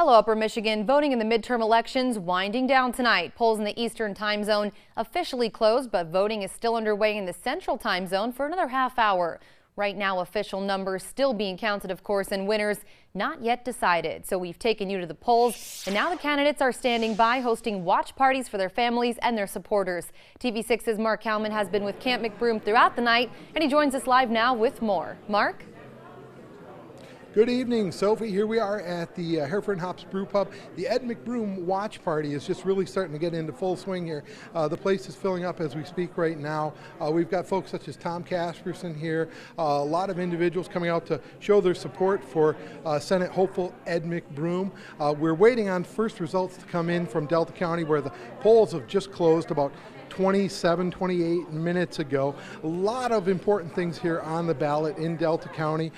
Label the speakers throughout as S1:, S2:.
S1: Hello, Upper Michigan. Voting in the midterm elections winding down tonight. Polls in the Eastern time zone officially closed, but voting is still underway in the Central time zone for another half hour. Right now, official numbers still being counted, of course, and winners not yet decided. So we've taken you to the polls, and now the candidates are standing by, hosting watch parties for their families and their supporters. TV6's Mark Howman has been with Camp McBroom throughout the night, and he joins us live now with more. Mark?
S2: Good evening, Sophie. Here we are at the Hereford and Hops Brew Pub. The Ed McBroom Watch Party is just really starting to get into full swing here. The place is filling up as we speak right now. We've got folks such as Tom Casperson here, a lot of individuals coming out to show their support for Senate hopeful Ed McBroom. We're waiting on first results to come in from Delta County, where the polls have just closed about 28 minutes ago. A lot of important things here on the ballot in Delta County,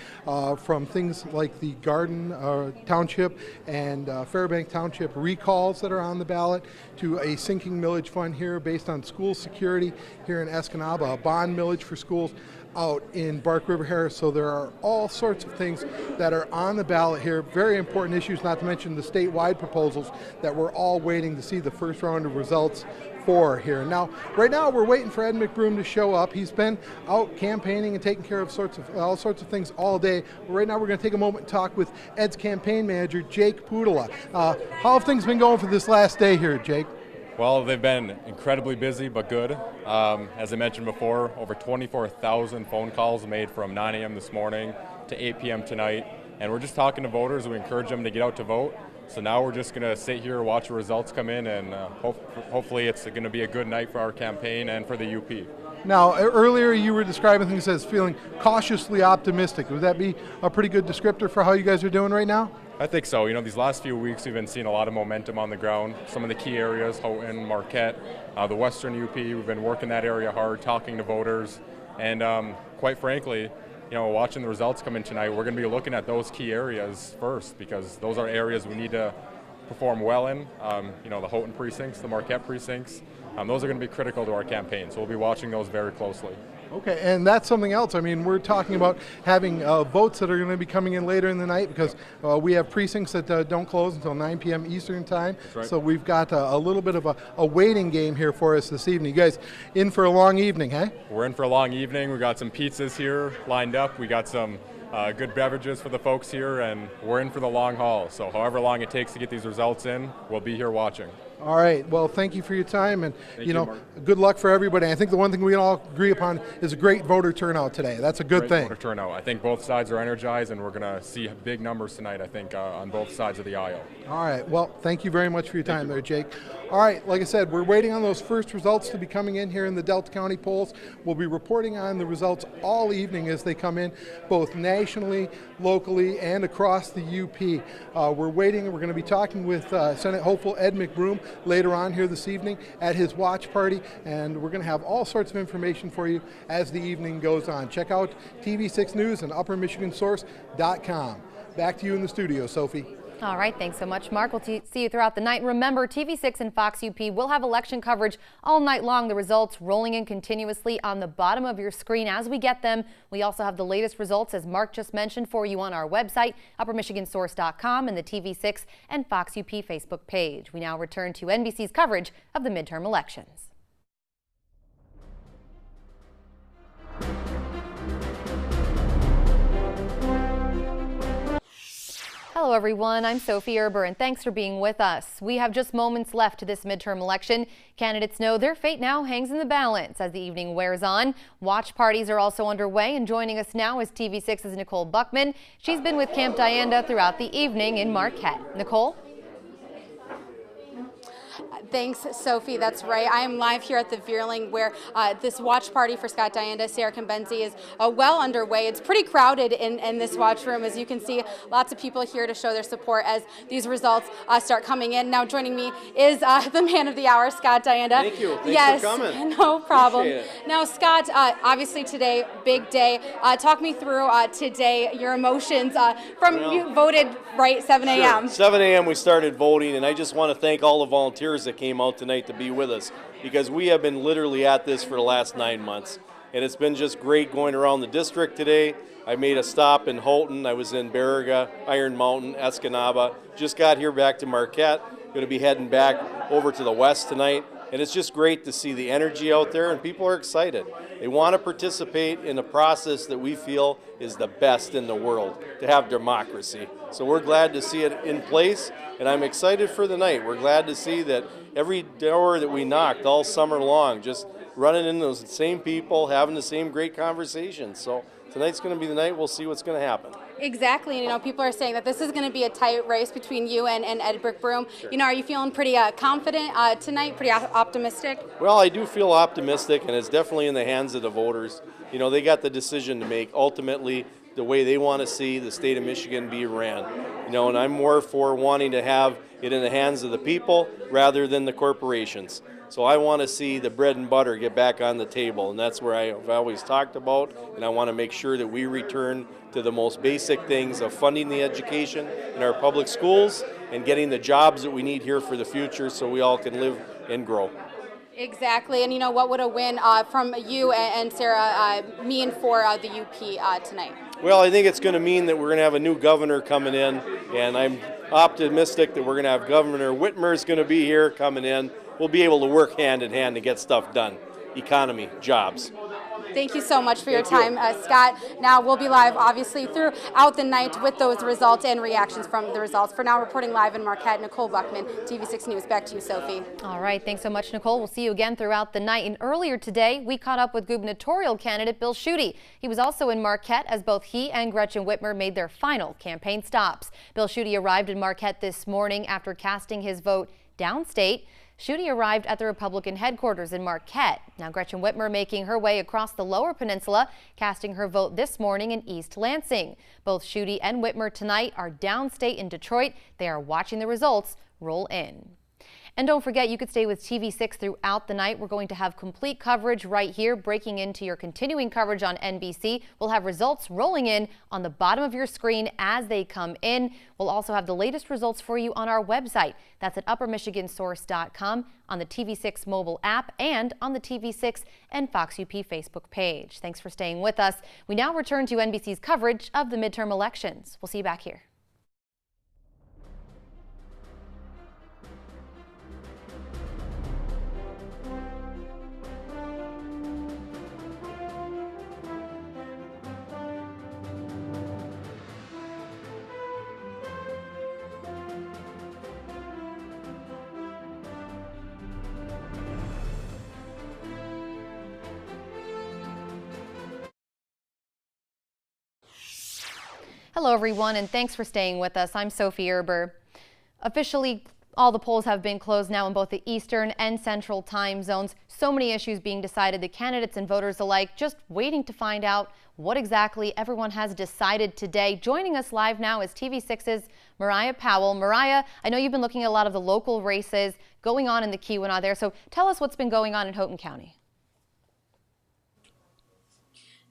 S2: from things like the Garden Township and Fairbank Township recalls that are on the ballot, to a sinking millage fund here based on school security here in Escanaba, a bond millage for schools out in Bark River Harris. So there are all sorts of things that are on the ballot here, very important issues, not to mention the statewide proposals that we're all waiting to see the first round of results for here. Now, right now we're waiting for Ed McBroom to show up. He's been out campaigning and taking care of all sorts of things all day. But right now we're going to take a moment and talk with Ed's campaign manager, Jake Pudula. How have things been going for this last day here, Jake?
S3: Well, they've been incredibly busy, but good. As I mentioned before, over 24,000 phone calls made from 9 a.m. this morning to 8 p.m. tonight. And we're just talking to voters. We encourage them to get out to vote. So now we're just going to sit here, watch the results come in, and hopefully it's going to be a good night for our campaign and for the UP.
S2: Now, earlier you were describing things as feeling cautiously optimistic. Would that be a pretty good descriptor for how you guys are doing right now?
S3: I think so. You know, these last few weeks we've been seeing a lot of momentum on the ground. Some of the key areas, Houghton, Marquette, the Western UP, we've been working that area hard, talking to voters, and quite frankly, you know, watching the results come in tonight, we're going to be looking at those key areas first, because those are areas we need to perform well in. You know, the Houghton precincts, the Marquette precincts, those are going to be critical to our campaign, so we'll be watching those very closely. Okay, and that's something else. I mean, we're talking about having votes that are going to be coming in later in the night, because we have precincts that don't close until 9 p.m. Eastern time. That's right. So we've got a little bit of a waiting game here for us this evening. You guys in for a long evening, hey? We're in for a long evening. We got some pizzas here lined up. We got some good beverages for the folks here, and we're in for the long haul. So however long it takes to get these results in, we'll be here watching.
S2: All right. Well, thank you for your time, and good luck for everybody. I think the one thing we all agree upon is a great voter turnout today. That's a good thing.
S3: Voter turnout. I think both sides are energized, and we're going to see big numbers tonight, I think, on both sides of the aisle.
S2: All right. Well, thank you very much for your time there, Jake. All right. Like I said, we're waiting on those first results to be coming in here in the Delta County polls. We'll be reporting on the results all evening as they come in, both nationally, locally, and across the UP. We're waiting, and we're going to be talking with Senate hopeful Ed McBroom later on here this evening at his watch party, and we're going to have all sorts of information for you as the evening goes on. Check out TV6 News and UpperMichiganSource.com. Back to you in the studio, Sophie.
S1: All right, thanks so much, Mark. We'll see you throughout the night. Remember, TV6 and Fox UP will have election coverage all night long. The results rolling in continuously on the bottom of your screen as we get them. We also have the latest results, as Mark just mentioned, for you on our website, UpperMichiganSource.com, and the TV6 and Fox UP Facebook page. We now return to NBC's coverage of the midterm elections. Hello everyone, I'm Sophie Erber, and thanks for being with us. We have just moments left to this midterm election. Candidates know their fate now hangs in the balance as the evening wears on. Watch parties are also underway, and joining us now is TV6's Nicole Buckman. She's been with Camp Dianda throughout the evening in Marquette. Nicole?
S4: Thanks, Sophie. That's right. I am live here at the Vierling, where this watch party for Scott Dianda, Sarah Kimbenzi, is well underway. It's pretty crowded in this watch room. As you can see, lots of people here to show their support as these results start coming in. Now joining me is the man of the hour, Scott Dianda.
S5: Thank you. Thanks for coming.
S4: No problem. Now, Scott, obviously today, big day. Talk me through today, your emotions you voted, right, 7 a.m.
S5: Sure. 7 a.m. we started voting, and I just want to thank all the volunteers that came out tonight to be with us, because we have been literally at this for the last 9 months, and it's been just great going around the district today I made a stop in Houghton. I was in Baraga, Iron Mountain, Escanaba. Just got here back to Marquette. Going to be heading back over to the west tonight. And it's just great to see the energy out there, and people are excited. They want to participate in a process that we feel is the best in the world, to have democracy. So we're glad to see it in place, and I'm excited for the night. We're glad to see that every door that we knocked all summer long, just running into those same people, having the same great conversations. So tonight's going to be the night. We'll see what's going to happen.
S4: Exactly, and people are saying that this is going to be a tight race between you and Ed McBroom. Sure. Are you feeling pretty confident tonight, pretty optimistic?
S5: Well, I do feel optimistic, and it's definitely in the hands of the voters. They got the decision to make ultimately the way they want to see the state of Michigan be ran. And I'm more for wanting to have it in the hands of the people rather than the corporations. So I want to see the bread and butter get back on the table, and that's where I've always talked about, and I want to make sure that we return to the most basic things of funding the education in our public schools and getting the jobs that we need here for the future so we all can live and grow.
S4: Exactly, and what would a win from you and Sarah mean for the UP tonight?
S5: Well, I think it's going to mean that we're going to have a new governor coming in, and I'm optimistic that we're going to have Governor Whitmer's going to be here coming in. We'll be able to work hand in hand to get stuff done. Economy, jobs.
S4: Thank you so much for your time, Scott. Now we'll be live, obviously, throughout the night with those results and reactions from the results. For now, reporting live in Marquette, Nicole Buckman, TV6 News. Back to you, Sophie.
S1: All right, thanks so much, Nicole. We'll see you again throughout the night. And earlier today, we caught up with gubernatorial candidate Bill Schuette. He was also in Marquette as both he and Gretchen Whitmer made their final campaign stops. Bill Schuette arrived in Marquette this morning after casting his vote downstate. Schuette arrived at the Republican headquarters in Marquette. Now Gretchen Whitmer making her way across the Lower Peninsula, casting her vote this morning in East Lansing. Both Schuette and Whitmer tonight are downstate in Detroit. They are watching the results roll in. And don't forget, you could stay with TV6 throughout the night. We're going to have complete coverage right here, breaking into your continuing coverage on NBC. We'll have results rolling in on the bottom of your screen as they come in. We'll also have the latest results for you on our website. That's at uppermichigansource.com, on the TV6 mobile app, and on the TV6 and Fox UP Facebook page. Thanks for staying with us. We now return to NBC's coverage of the midterm elections. We'll see you back here. Hello, everyone, and thanks for staying with us. I'm Sophie Erber. Officially, all the polls have been closed now in both the Eastern and Central time zones. So many issues being decided, the candidates and voters alike just waiting to find out what exactly everyone has decided today. Joining us live now is TV6's Mariah Powell. Mariah, I know you've been looking at a lot of the local races going on in the Keweenaw there, so tell us what's been going on in Houghton County.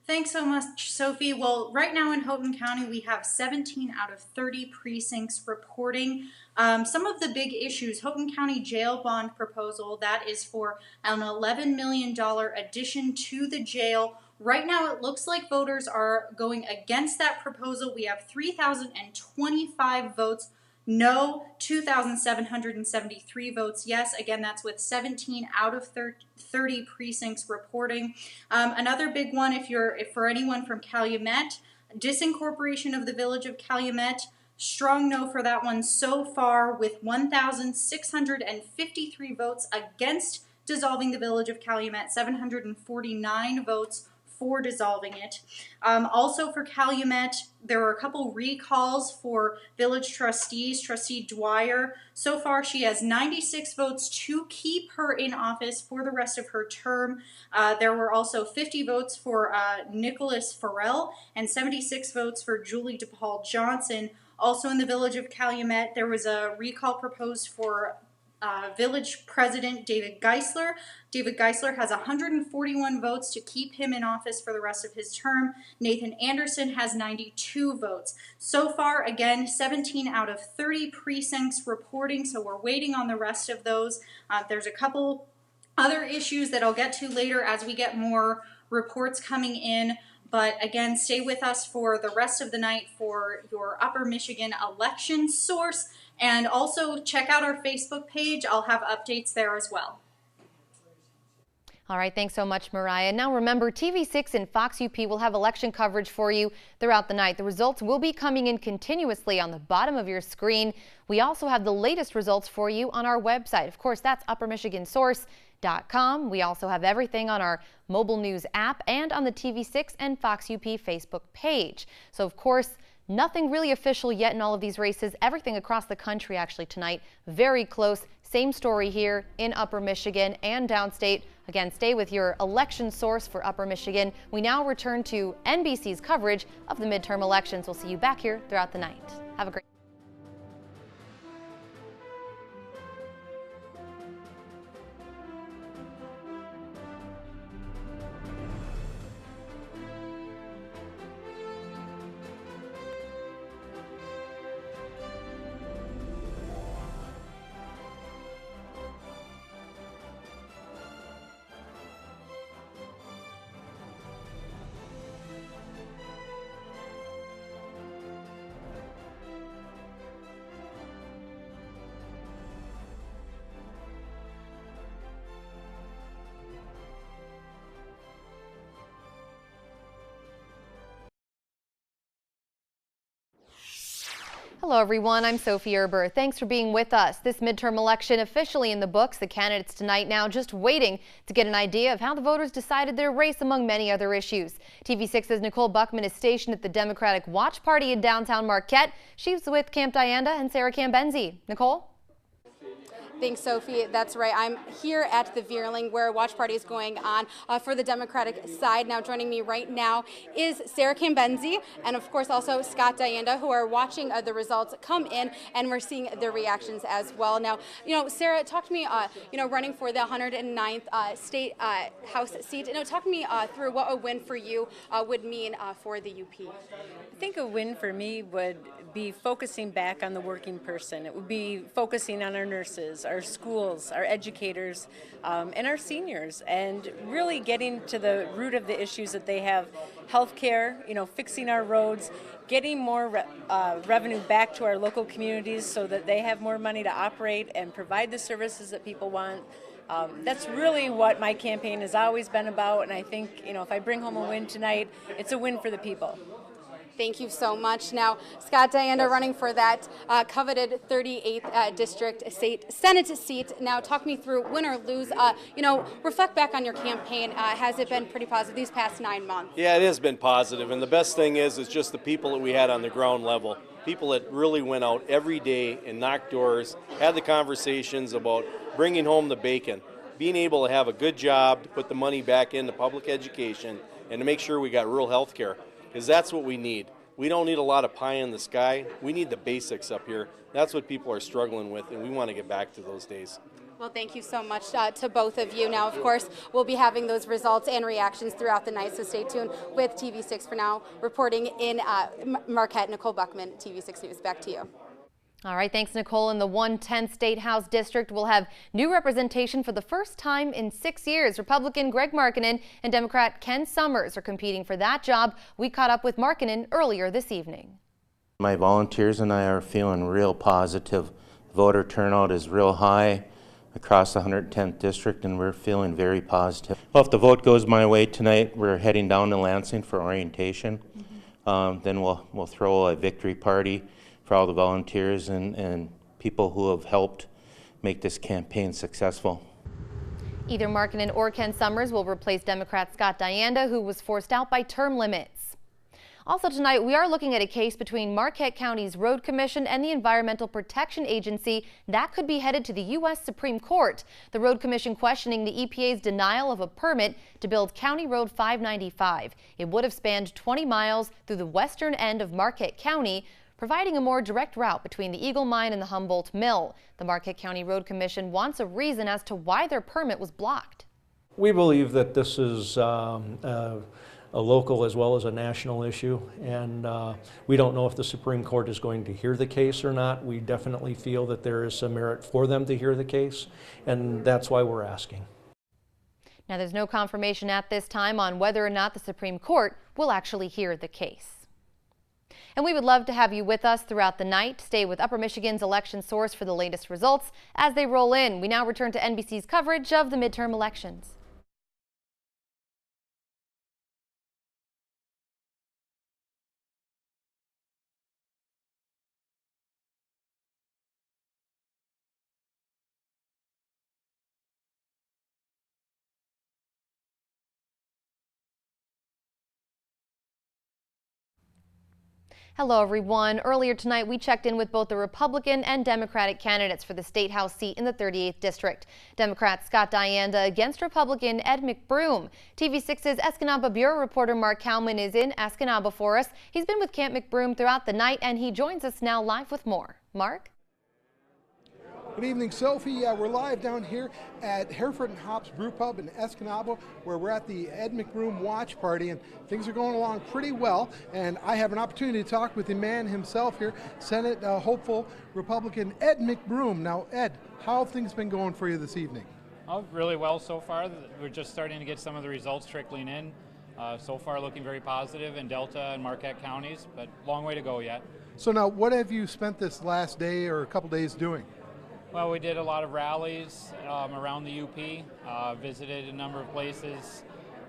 S6: Thanks so much, Sophie. Well, right now in Houghton County, we have 17 out of 30 precincts reporting. Some of the big issues: Houghton County jail bond proposal, that is for an $11 million addition to the jail. Right now, it looks like voters are going against that proposal. We have 3,025 votes no, 2,773 votes yes. Again, that's with 17 out of 30 precincts reporting. Another big one, if for anyone from Calumet, disincorporation of the village of Calumet, strong no for that one so far, with 1,653 votes against dissolving the village of Calumet, 749 votes for dissolving it. Also for Calumet, there were a couple recalls for village trustees. Trustee Dwyer, so far she has 96 votes to keep her in office for the rest of her term. There were also 50 votes for Nicholas Farrell and 76 votes for Julie DePaul Johnson. Also in the village of Calumet, there was a recall proposed for Village President David Geisler. David Geisler has 141 votes to keep him in office for the rest of his term. Nathan Anderson has 92 votes. So far, again, 17 out of 30 precincts reporting, so we're waiting on the rest of those. There's a couple other issues that I'll get to later as we get more reports coming in. But again, stay with us for the rest of the night for your Upper Michigan election source. And also check out our Facebook page. I'll have updates there as well.
S1: All right, thanks so much, Mariah. Now remember, TV6 and Fox UP will have election coverage for you throughout the night. The results will be coming in continuously on the bottom of your screen. We also have the latest results for you on our website. Of course, that's uppermichigansource.com. We also have everything on our mobile news app and on the TV6 and Fox UP Facebook page. So, of course, nothing really official yet in all of these races. Everything across the country actually tonight. Very close. Same story here in Upper Michigan and downstate. Again, stay with your election source for Upper Michigan. We now return to NBC's coverage of the midterm elections. We'll see you back here throughout the night. Have a great Hello everyone, I'm Sophie Erber. Thanks for being with us. This midterm election officially in the books. The candidates tonight now just waiting to get an idea of how the voters decided their race among many other issues. TV6's Nicole Buckman is stationed at the Democratic Watch Party in downtown Marquette. She's with Camp Dianda and Sarah Cambenzi. Nicole?
S4: Thanks, Sophie. That's right. I'm here at the Vierling where a watch party is going on for the Democratic side. Now joining me right now is Sarah Cambenzi and of course also Scott Dianda, who are watching the results come in, and we're seeing their reactions as well. Now, Sarah, talk to me, running for the 109th state House seat. Talk to me through what a win for you would mean for the UP.
S7: I think a win for me would be focusing back on the working person. It would be focusing on our nurses, our schools, our educators, and our seniors, and really getting to the root of the issues that they have. Healthcare, fixing our roads, getting more revenue back to our local communities so that they have more money to operate and provide the services that people want. That's really what my campaign has always been about, and I think, if I bring home a win tonight, it's a win for the people.
S4: Thank you so much. Now, Scott Dianda running for that coveted 38th District Senate seat. Now, talk me through win or lose. Reflect back on your campaign. Has it been pretty positive these past 9 months?
S5: Yeah, it has been positive, and the best thing is just the people that we had on the ground level. People that really went out every day and knocked doors, had the conversations about bringing home the bacon, being able to have a good job to put the money back into public education, and to make sure we got real health care. Because that's what we need. We don't need a lot of pie in the sky. We need the basics up here. That's what people are struggling with, and we want to get back to those days.
S4: Well, thank you so much to both of you. Now, of course, we'll be having those results and reactions throughout the night, so stay tuned with TV6 for now. Reporting in Marquette, Nicole Buckman, TV6 News. Back to you.
S1: All right, thanks, Nicole. In the 110th State House District, we'll have new representation for the first time in 6 years. Republican Greg Markkanen and Democrat Ken Summers are competing for that job. We caught up with Markkanen earlier this evening.
S8: My volunteers and I are feeling real positive. Voter turnout is real high across the 110th District, and we're feeling very positive. Well, if the vote goes my way tonight, we're heading down to Lansing for orientation. Then we'll throw a victory party for all the volunteers and people who have helped make this campaign successful.
S1: Either Markkanen or Ken Summers will replace Democrat Scott Dianda, who was forced out by term limits. Also tonight, we are looking at a case between Marquette County's Road Commission and the Environmental Protection Agency that could be headed to the U.S. Supreme Court. The Road Commission questioning the EPA's denial of a permit to build County Road 595. It would have spanned 20 miles through the western end of Marquette County, providing a more direct route between the Eagle Mine and the Humboldt Mill. The Marquette County Road Commission wants a reason as to why their permit was blocked.
S9: We believe that this is a local as well as a national issue, and we don't know if the Supreme Court is going to hear the case or not. We definitely feel that there is some merit for them to hear the case, and that's why we're asking.
S1: Now, there's no confirmation at this time on whether or not the Supreme Court will actually hear the case. And we would love to have you with us throughout the night. Stay with Upper Michigan's election source for the latest results as they roll in. We now return to NBC's coverage of the midterm elections. Hello, everyone. Earlier tonight, we checked in with both the Republican and Democratic candidates for the State House seat in the 38th District. Democrat Scott Dianda against Republican Ed McBroom. TV6's Escanaba Bureau reporter Mark Cowman is in Escanaba for us. He's been with Camp McBroom throughout the night, and he joins us now live with more. Mark?
S2: Good evening, Sophie. We're live down here at Hereford and Hops Brew Pub in Escanaba, where we're at the Ed McBroom watch party, and things are going along pretty well. And I have an opportunity to talk with the man himself here, Senate hopeful Republican Ed McBroom. Now, Ed, how have things been going for you this evening?
S10: Oh, really well so far. We're just starting to get some of the results trickling in. So far looking very positive in Delta and Marquette counties, but long way to go yet.
S2: So now, what have you spent this last day or a couple days doing?
S10: Well, we did a lot of rallies around the UP, visited a number of places,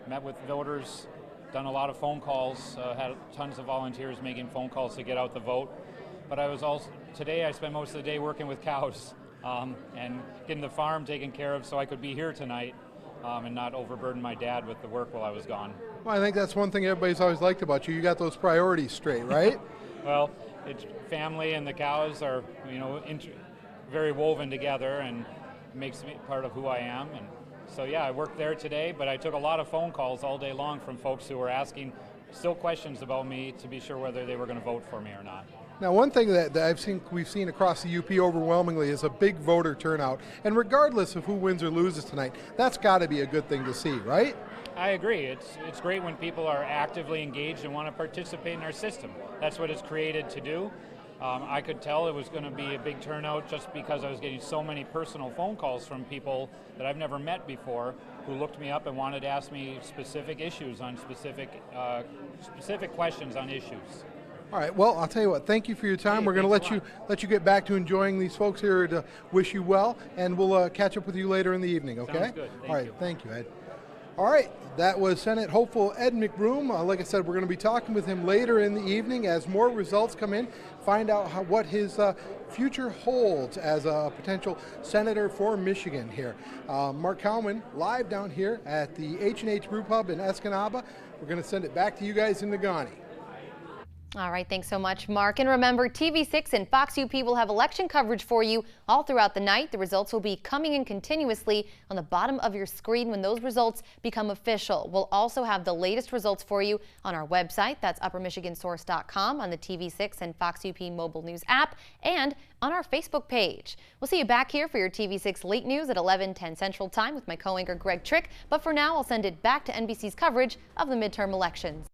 S10: met with voters, done a lot of phone calls, had tons of volunteers making phone calls to get out the vote. But today I spent most of the day working with cows and getting the farm taken care of so I could be here tonight and not overburden my dad with the work while I was gone.
S2: Well, I think that's one thing everybody's always liked about you. You got those priorities straight, right?
S10: Well, it's family and the cows are, very woven together and makes me part of who I am. And so yeah, I worked there today, but I took a lot of phone calls all day long from folks who were asking still questions about me to be sure whether they were going to vote for me or not.
S2: Now, one thing that we've seen across the UP overwhelmingly is a big voter turnout. And regardless of who wins or loses tonight, that's got to be a good thing to see, right?
S10: I agree. It's great when people are actively engaged and want to participate in our system. That's what it's created to do. I could tell it was going to be a big turnout just because I was getting so many personal phone calls from people that I've never met before who looked me up and wanted to ask me specific issues on specific questions on issues.
S2: All right. Well, I'll tell you what. Thank you for your time.
S10: Hey,
S2: we're going to let you get back to enjoying these folks here to wish you well, and we'll catch up with you later in the evening. Okay.
S10: Sounds good.
S2: All right. Thank you, Ed. All right, that was Senate hopeful Ed McBroom. Like I said, we're going to be talking with him later in the evening as more results come in, find out what his future holds as a potential senator for Michigan here. Mark Cowman, live down here at the H&H Brew Pub in Escanaba. We're going to send it back to you guys in Negaunee.
S1: All right, thanks so much, Mark. And remember, TV6 and Fox UP will have election coverage for you all throughout the night. The results will be coming in continuously on the bottom of your screen when those results become official. We'll also have the latest results for you on our website. That's uppermichigansource.com, on the TV6 and Fox UP mobile news app, and on our Facebook page. We'll see you back here for your TV6 late news at 11:10 Central Time with my co-anchor Greg Trick. But for now, I'll send it back to NBC's coverage of the midterm elections.